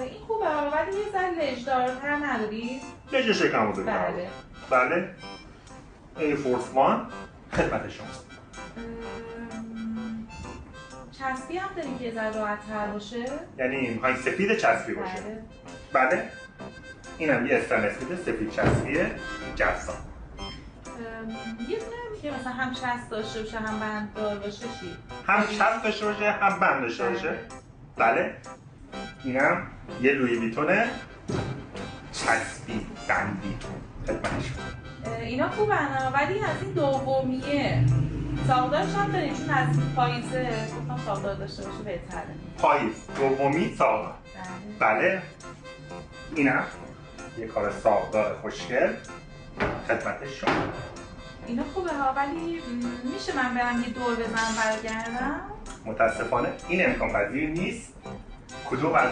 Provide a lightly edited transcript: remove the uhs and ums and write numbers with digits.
این خوبه ها، ولی یه ذره لژدارتر ندارید؟ لژ شکم بزرگ. بله. بله. Air Force One خدمت شما. چسبی هم داریم که یه ذره راحت‌تر باشه؟ یعنی میخواین سفید چسبی باشه؟ بله. بله. اینم یه استنلس میده سفید چسبیه جذاب. یه دونه که مثلا هم چسب داشته باشه هم بند دار باشه چی؟ هم چسب داشته باشه هم بند داشته باشه. بله. اینم یه لویی ویتونه چسبی بندی خدمت شما. اینا خوبن ولی از این دومیه ساقدارش هم داریم چون از پاییزه گفتم ساقدار داشته باشه بهتره. پاییز دومی ساقدار. بله. اینم یه کار ساقدار خوشگل خدمت شما. اینا خوبه ها ولی میشه من برم یه دور بزنم برگردم؟ متاسفانه این امکان پذیر نیست. کدوم از